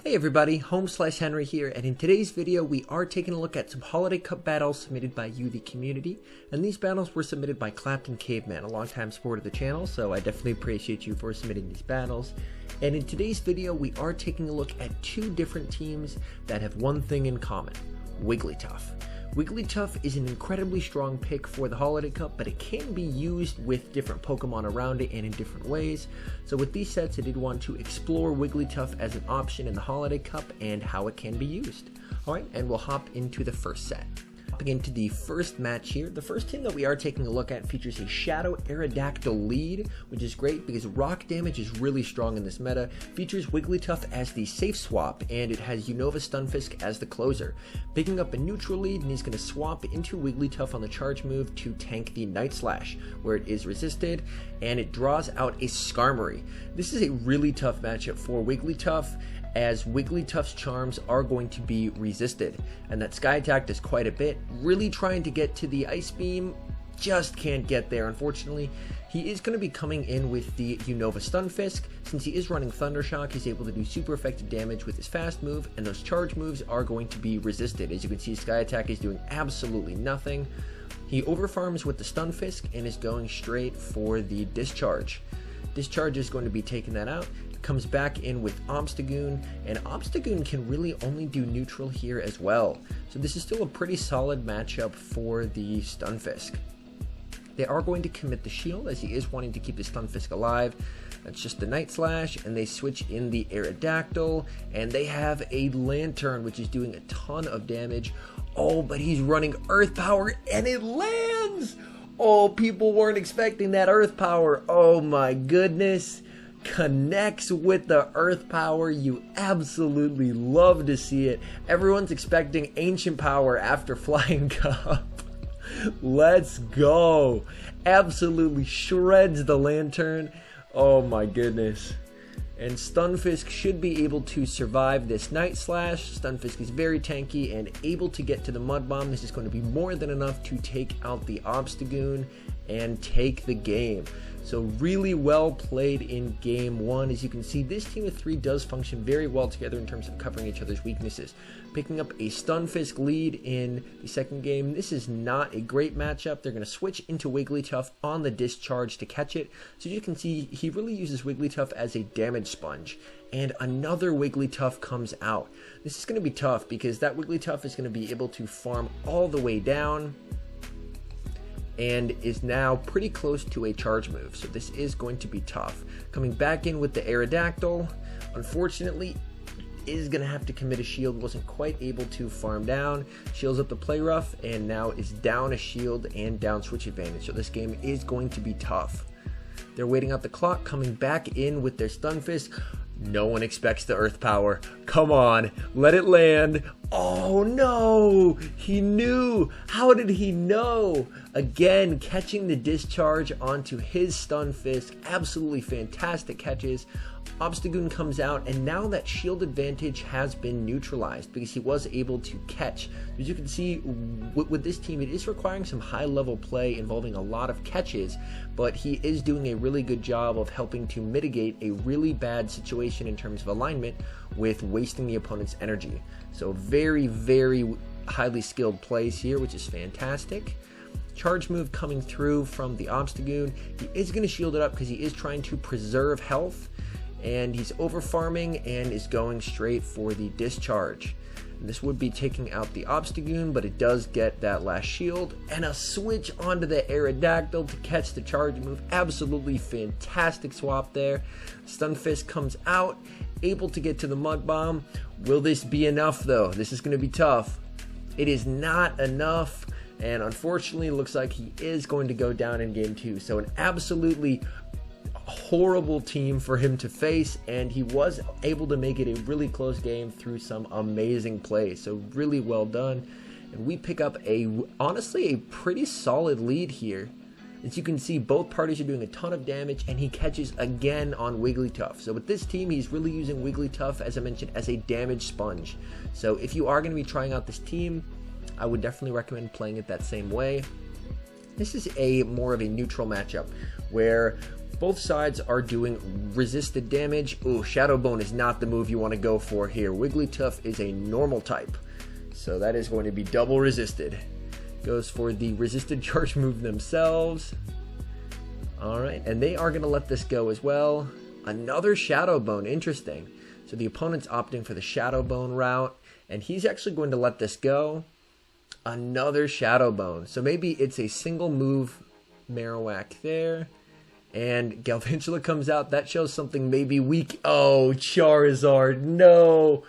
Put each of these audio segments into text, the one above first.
Hey everybody, Home/Henry here, and in today's video we are taking a look at some Holiday Cup battles submitted by you, the community, and these battles were submitted by Clapton Caveman, a longtime supporter of the channel, so I definitely appreciate you for submitting these battles. And in today's video we are taking a look at two different teams that have one thing in common: WIGGLYTUFF. WIGGLYTUFF is an incredibly strong pick for the Holiday Cup, but it can be used with different Pokemon around it and in different ways. So with these sets, I did want to explore WIGGLYTUFF as an option in the Holiday Cup and how it can be used. Alright, and we'll hop into the first set. Hopping into the first match here, the first team that we are taking a look at features a Shadow Aerodactyl lead, which is great because rock damage is really strong in this meta, features WIGGLYTUFF as the safe swap, and it has Unova Stunfisk as the closer. Picking up a neutral lead, and he's going to swap into WIGGLYTUFF on the charge move to tank the Night Slash, where it is resisted, and it draws out a Skarmory. This is a really tough matchup for WIGGLYTUFF, as WIGGLYTUFF's charms are going to be resisted, and that Sky Attack does quite a bit. Really trying to get to the Ice Beam, just can't get there, unfortunately. He is going to be coming in with the Unova Stunfisk. Since he is running Thunder Shock, he's able to do super effective damage with his fast move, and those charge moves are going to be resisted. As you can see, Sky Attack is doing absolutely nothing. He overfarms with the Stunfisk and is going straight for the Discharge. Discharge is going to be taking that out. Comes back in with Obstagoon, and Obstagoon can really only do neutral here as well. So this is still a pretty solid matchup for the Stunfisk. They are going to commit the shield as he is wanting to keep the Stunfisk alive. That's just the Night Slash, and they switch in the Aerodactyl, and they have a Lantern, which is doing a ton of damage. Oh, but he's running Earth Power, and it lands! Oh, people weren't expecting that Earth Power. Oh my goodness. Connects with the Earth Power. You absolutely love to see it. Everyone's expecting Ancient Power after Flying Cup. Let's go. Absolutely shreds the Lantern. Oh my goodness. And Stunfisk should be able to survive this Night Slash. Stunfisk is very tanky and able to get to the Mud Bomb. This is going to be more than enough to take out the Obstagoon and take the game. So really well played in game one. As you can see, this team of three does function very well together in terms of covering each other's weaknesses. Picking up a Stunfisk lead in the second game. This is not a great matchup. They're going to switch into WIGGLYTUFF on the Discharge to catch it. So you can see he really uses WIGGLYTUFF as a damage sponge. And another WIGGLYTUFF comes out. This is going to be tough because that WIGGLYTUFF is going to be able to farm all the way down and is now pretty close to a charge move, so this is going to be tough. Coming back in with the Aerodactyl, unfortunately, is going to have to commit a shield. Wasn't quite able to farm down. Shields up the Play Rough, and now is down a shield and down switch advantage, so this game is going to be tough. They're waiting out the clock, coming back in with their Stunfisk. No one expects the Earth Power. Come on, let it land. Oh no, he knew. How did he know? Again, catching the Discharge onto his Stunfisk. Absolutely fantastic catches. Obstagoon comes out, and now that shield advantage has been neutralized because he was able to catch. As you can see, with this team, it is requiring some high-level play involving a lot of catches, but he is doing a really good job of helping to mitigate a really bad situation in terms of alignment with wasting the opponent's energy. So very, very highly skilled plays here, which is fantastic. Charge move coming through from the Obstagoon. He is going to shield it up because he is trying to preserve health, and he's over farming and is going straight for the Discharge. And this would be taking out the Obstagoon, but it does get that last shield, and a switch onto the Aerodactyl to catch the charge move. Absolutely fantastic swap there. Stunfisk comes out, able to get to the Mud Bomb. Will this be enough though? This is going to be tough. It is not enough, and unfortunately looks like he is going to go down in game two. So an absolutely horrible team for him to face, and he was able to make it a really close game through some amazing plays. So really well done, and we pick up honestly a pretty solid lead here. As you can see, both parties are doing a ton of damage, and he catches again on WIGGLYTUFF. So with this team, he's really using WIGGLYTUFF, as I mentioned, as a damage sponge. So if you are going to be trying out this team, I would definitely recommend playing it that same way. This is more of a neutral matchup where Both sides are doing resisted damage. Ooh, Shadow Bone is not the move you want to go for here. Wigglytuff is a normal type, so that is going to be double resisted. Goes for the resisted charge move themselves. Alright, and they are going to let this go as well. Another Shadow Bone, interesting. So the opponent's opting for the Shadow Bone route, and he's actually going to let this go. Another Shadow Bone. So maybe it's a single move Marowak there. And Galvantula comes out. That shows something maybe weak. Oh, Charizard. No.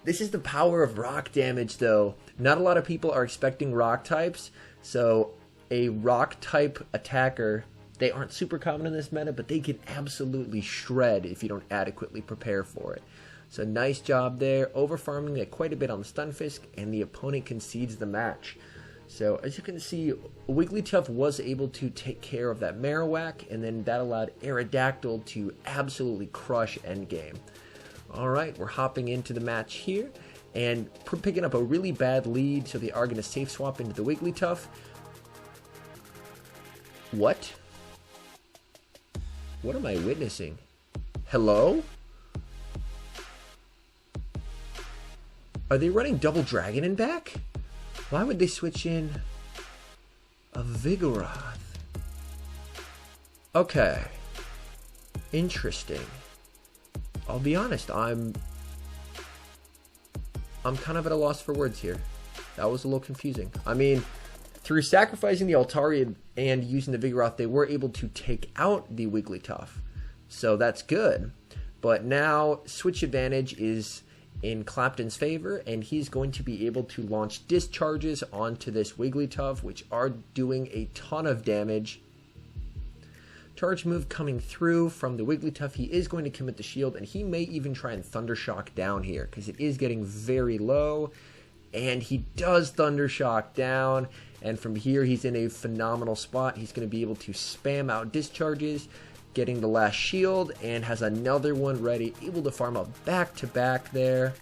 This is the power of rock damage, though. Not a lot of people are expecting rock types. So a rock type attacker, they aren't super common in this meta, but they can absolutely shred if you don't adequately prepare for it. So nice job there. Over farming it quite a bit on the Stunfisk, and the opponent concedes the match. So as you can see, Wigglytuff was able to take care of that Marowak, and then that allowed Aerodactyl to absolutely crush endgame. Alright, we're hopping into the match here, and picking up a really bad lead, so they are going to safe swap into the Wigglytuff. What? What am I witnessing? Hello? Are they running Double Dragon in back? Why would they switch in a Vigoroth? Okay. Interesting. I'll be honest, I'm kind of at a loss for words here. That was a little confusing. I mean, through sacrificing the Altarian and using the Vigoroth, they were able to take out the Wigglytuff. So that's good. But now, switch advantage is in Clapton's favor, and he's going to be able to launch discharges onto this Wigglytuff, which are doing a ton of damage. Charge move coming through from the Wigglytuff. He is going to commit the shield, and he may even try and Thundershock down here, because it is getting very low. And he does Thundershock down, and from here he's in a phenomenal spot. He's going to be able to spam out discharges, getting the last shield, and has another one ready, able to farm up back-to-back there.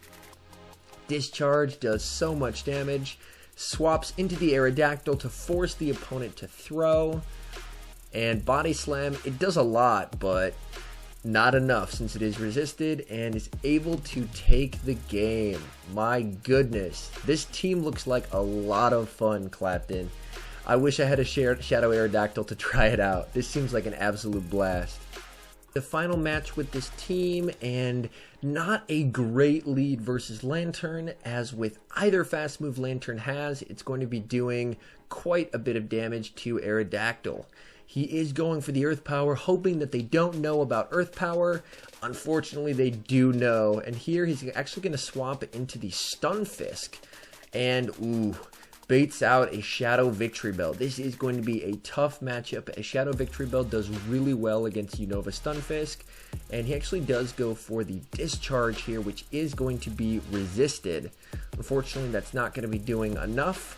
Discharge does so much damage. Swaps into the Aerodactyl to force the opponent to throw. And Body Slam, it does a lot, but not enough since it is resisted, and is able to take the game. My goodness. This team looks like a lot of fun, Clapton. I wish I had a Shadow Aerodactyl to try it out. This seems like an absolute blast. The final match with this team, and not a great lead versus Lantern, as with either fast move Lantern has, it's going to be doing quite a bit of damage to Aerodactyl. He is going for the Earth Power, hoping that they don't know about Earth Power. Unfortunately, they do know, and here he's actually going to swap it into the Stunfisk, and ooh, baits out a Shadow Victory Bell. This is going to be a tough matchup. A Shadow Victory Bell does really well against Unova Stunfisk, and he actually does go for the Discharge here, which is going to be resisted. Unfortunately, that's not going to be doing enough.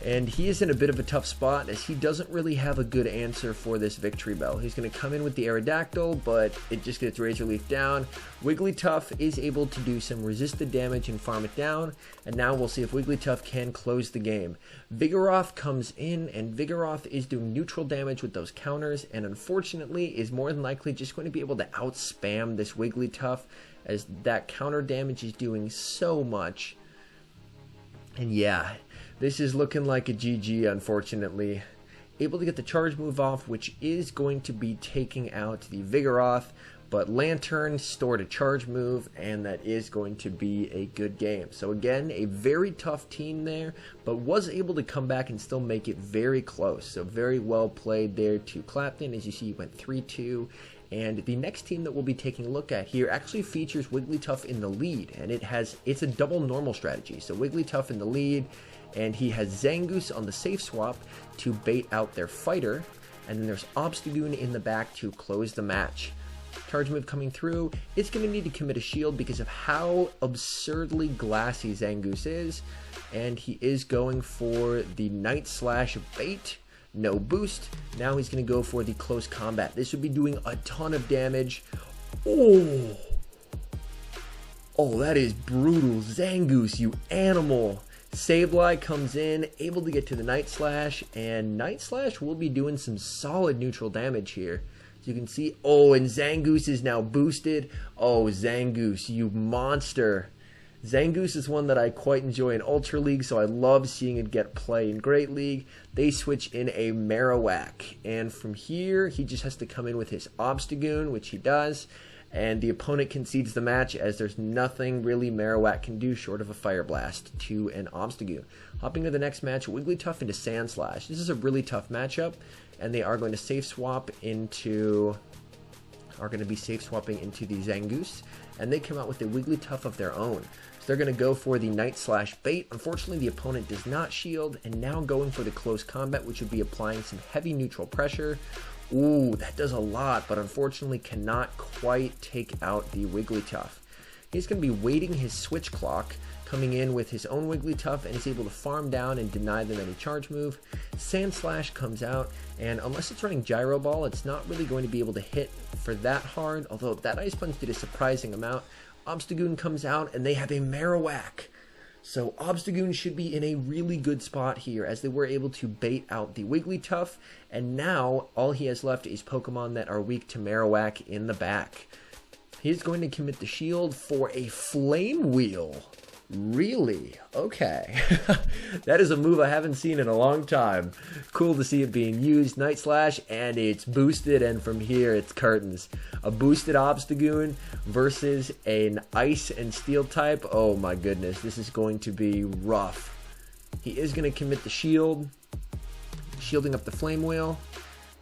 And he is in a bit of a tough spot, as he doesn't really have a good answer for this Victory Bell. He's going to come in with the Aerodactyl, but it just gets Razor Leaf down. Wigglytuff is able to do some resisted damage and farm it down, and now we'll see if Wigglytuff can close the game. Vigoroth comes in, and Vigoroth is doing neutral damage with those counters, and unfortunately is more than likely just going to be able to outspam this Wigglytuff, as that counter damage is doing so much. And yeah, this is looking like a GG, unfortunately. Able to get the charge move off, which is going to be taking out the Vigoroth, but Lantern stored a charge move, and that is going to be a good game. So again, a very tough team there, but was able to come back and still make it very close. So very well played there to Clapton. As you see, he went 3-2. And the next team that we'll be taking a look at here actually features Wigglytuff in the lead, and it's a double normal strategy. So Wigglytuff in the lead, and he has Zangoose on the safe swap to bait out their fighter, and then there's Obstagoon in the back to close the match. Charge move coming through. It's going to need to commit a shield because of how absurdly glassy Zangoose is, and he is going for the Night Slash bait. No boost. Now he's going to go for the close combat. This would be doing a ton of damage. Oh, that is brutal. Zangoose, you animal. Sableye comes in, able to get to the Night Slash, and Night Slash will be doing some solid neutral damage here. As you can see, oh, and Zangoose is now boosted. Oh, Zangoose, you monster. Zangoose is one that I quite enjoy in Ultra League, so I love seeing it get play in Great League. They switch in a Marowak, and from here, he just has to come in with his Obstagoon, which he does, and the opponent concedes the match as there's nothing really Marowak can do short of a Fire Blast to an Obstagoon. Hopping to the next match, Wigglytuff into Sandslash. This is a really tough matchup, and they are going to safe swap into... are going to be safe swapping into the Zangoose, and they come out with a Wigglytuff of their own. So they're going to go for the Night Slash bait. Unfortunately, the opponent does not shield, and now going for the close combat, which would be applying some heavy neutral pressure. Ooh, that does a lot, but unfortunately cannot quite take out the Wigglytuff. He's going to be waiting his switch clock, coming in with his own Wigglytuff, and is able to farm down and deny them any charge move. Sandslash comes out, and unless it's running Gyro Ball, it's not really going to be able to hit for that hard, although that Ice Punch did a surprising amount. Obstagoon comes out, and they have a Marowak. So Obstagoon should be in a really good spot here, as they were able to bait out the Wigglytuff, and now all he has left is Pokemon that are weak to Marowak in the back. He's going to commit the shield for a Flame Wheel. Really? Okay. That is a move I haven't seen in a long time. Cool to see it being used. Night Slash, and it's boosted, and from here it's curtains. A boosted Obstagoon versus an Ice and Steel type. Oh my goodness, this is going to be rough. He is going to commit the shield, shielding up the Flame Wheel,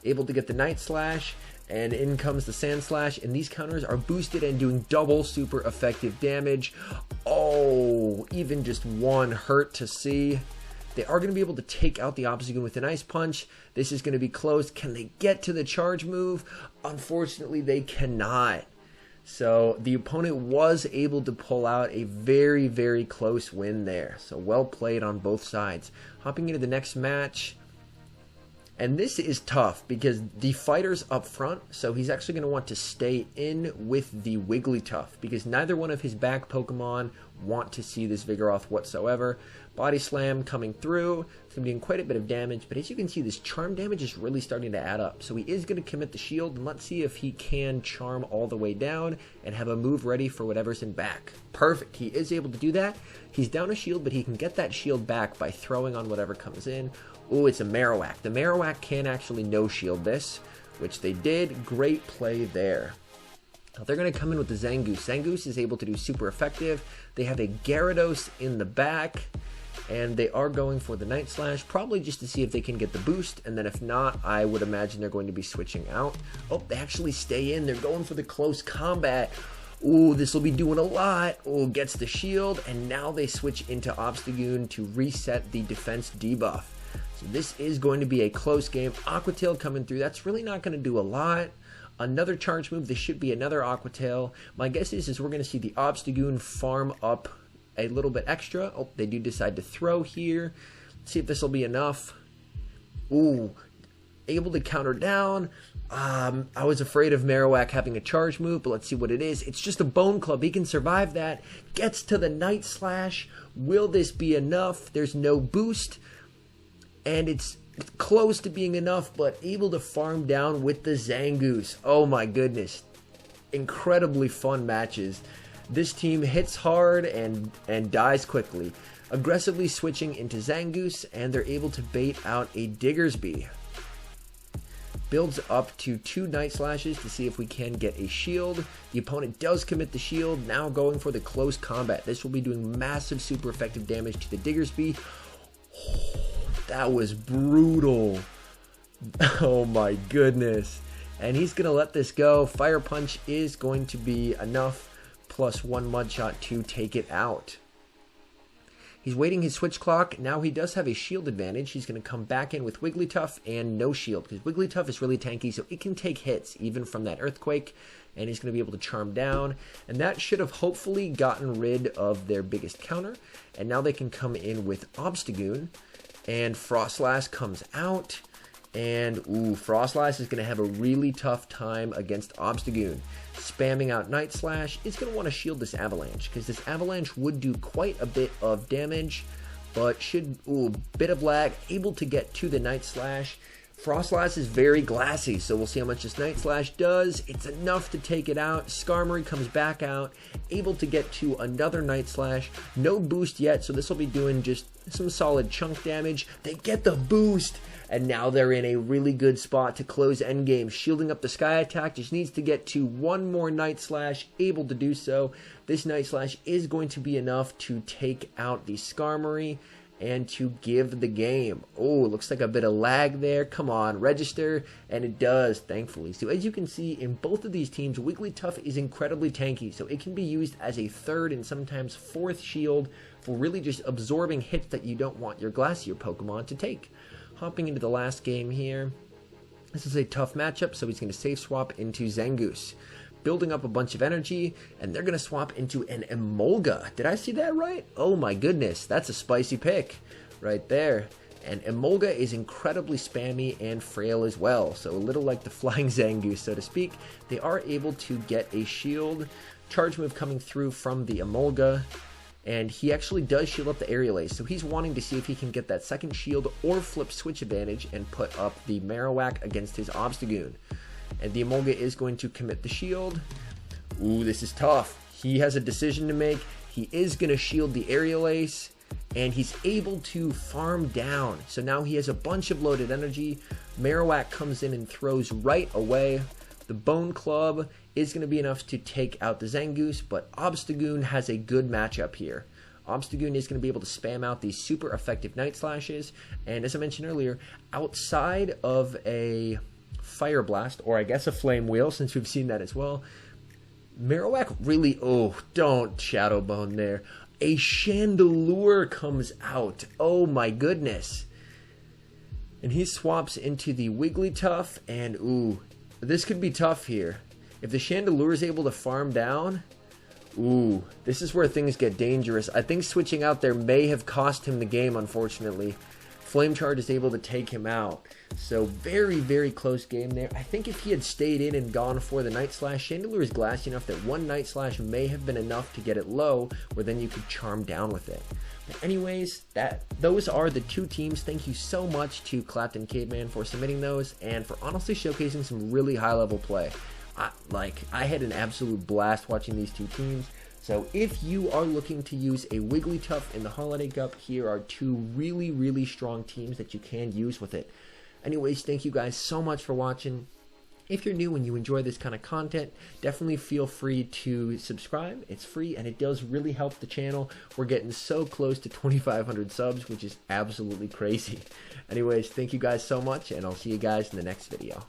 able to get the Night Slash, and in comes the Sandslash, and these counters are boosted and doing double super effective damage. Oh, even just one hurt to see. They are going to be able to take out the Obstagoon with an Ice Punch. This is going to be close. Can they get to the charge move? Unfortunately, they cannot. So the opponent was able to pull out a very, very close win there. So well played on both sides. Hopping into the next match. And this is tough because the fighter's up front, so he's actually going to want to stay in with the Wigglytuff because neither one of his back Pokemon want to see this Vigoroth whatsoever. Body Slam coming through. It's going to be doing quite a bit of damage, but as you can see, this charm damage is really starting to add up. So he is going to commit the shield, and let's see if he can charm all the way down and have a move ready for whatever's in back. Perfect. He is able to do that. He's down a shield, but he can get that shield back by throwing on whatever comes in. Oh, it's a Marowak. The Marowak can actually no-shield this, which they did. Great play there. Now they're going to come in with the Zangoose. Zangoose is able to do super effective. They have a Gyarados in the back, and they are going for the Night Slash, probably just to see if they can get the boost, and then if not, I would imagine they're going to be switching out. Oh, they actually stay in. They're going for the close combat. Ooh, this will be doing a lot. Oh, gets the shield, and now they switch into Obstagoon to reset the defense debuff. So this is going to be a close game. Aqua Tail coming through. That's really not going to do a lot. Another charge move. This should be another Aqua Tail. My guess is we're going to see the Obstagoon farm up a little bit extra. Oh, they do decide to throw here. Let's see if this will be enough. Ooh, able to counter down. I was afraid of Marowak having a charge move, but let's see what it is. It's just a Bone Club. He can survive that. Gets to the Night Slash. Will this be enough? There's no boost. And it's close to being enough, but able to farm down with the Zangoose. Oh my goodness. Incredibly fun matches. This team hits hard and dies quickly. Aggressively switching into Zangoose, and they're able to bait out a Diggersby. Builds up to 2 Night Slashes to see if we can get a shield. The opponent does commit the shield, now going for the close combat. This will be doing massive super effective damage to the Diggersby. That was brutal. Oh my goodness. And he's going to let this go. Fire Punch is going to be enough, plus 1 Mud Shot to take it out. He's waiting his switch clock. Now he does have a shield advantage. He's going to come back in with Wigglytuff and no shield, because Wigglytuff is really tanky, so it can take hits even from that Earthquake. And he's going to be able to charm down. And that should have hopefully gotten rid of their biggest counter. And now they can come in with Obstagoon. And Frostlass comes out, and ooh, Frostlass is going to have a really tough time against Obstagoon. Spamming out Night Slash, it's going to want to shield this Avalanche, because this Avalanche would do quite a bit of damage, but should, ooh, bit of lag, able to get to the Night Slash. Frostlass is very glassy, so we'll see how much this Night Slash does. It's enough to take it out. Skarmory comes back out, able to get to another Night Slash. No boost yet, so this will be doing just some solid chunk damage. They get the boost, and now they're in a really good spot to close endgame. Shielding up the Sky attack, just needs to get to one more Night Slash, able to do so. This Night Slash is going to be enough to take out the Skarmory and to give the game. Oh, it looks like a bit of lag there. Come on, register, and it does, thankfully. So as you can see, in both of these teams, Wigglytuff is incredibly tanky, so it can be used as a third and sometimes fourth shield for really just absorbing hits that you don't want your Glacier Pokemon to take. Hopping into the last game here. This is a tough matchup, so he's going to safe swap into Zangoose. Building up a bunch of energy, and they're going to swap into an Emolga. Did I see that right? Oh my goodness, that's a spicy pick right there. And Emolga is incredibly spammy and frail as well, so a little like the Flying Zangoose, so to speak. They are able to get a shield. Charge move coming through from the Emolga, and he actually does shield up the Aerial Ace, so he's wanting to see if he can get that second shield or flip switch advantage and put up the Marowak against his Obstagoon. And the Emolga is going to commit the shield. Ooh, this is tough. He has a decision to make. He is going to shield the Aerial Ace, and he's able to farm down. So now he has a bunch of loaded energy. Marowak comes in and throws right away. The Bone Club is going to be enough to take out the Zangoose, but Obstagoon has a good matchup here. Obstagoon is going to be able to spam out these super effective Night Slashes, and as I mentioned earlier, outside of a Fire Blast, or I guess a Flame Wheel, since we've seen that as well, Marowak really, oh, don't Shadow Bone there. A Chandelure comes out. Oh my goodness. And he swaps into the Wigglytuff, and ooh, this could be tough here. If the Chandelure is able to farm down, ooh, this is where things get dangerous. I think switching out there may have cost him the game, unfortunately. Flame Charge is able to take him out. So very, very close game there. I think if he had stayed in and gone for the Night Slash, Chandelure is glassy enough that one Night Slash may have been enough to get it low, where then you could charm down with it. But anyways, those are the two teams. Thank you so much to Clapton Caveman for submitting those and for honestly showcasing some really high level play. I had an absolute blast watching these two teams. So if you are looking to use a Wigglytuff in the Holiday Cup, here are two really, really strong teams that you can use with it. Anyways, thank you guys so much for watching. If you're new and you enjoy this kind of content, definitely feel free to subscribe. It's free and it does really help the channel. We're getting so close to 2,500 subs, which is absolutely crazy. Anyways, thank you guys so much, and I'll see you guys in the next video.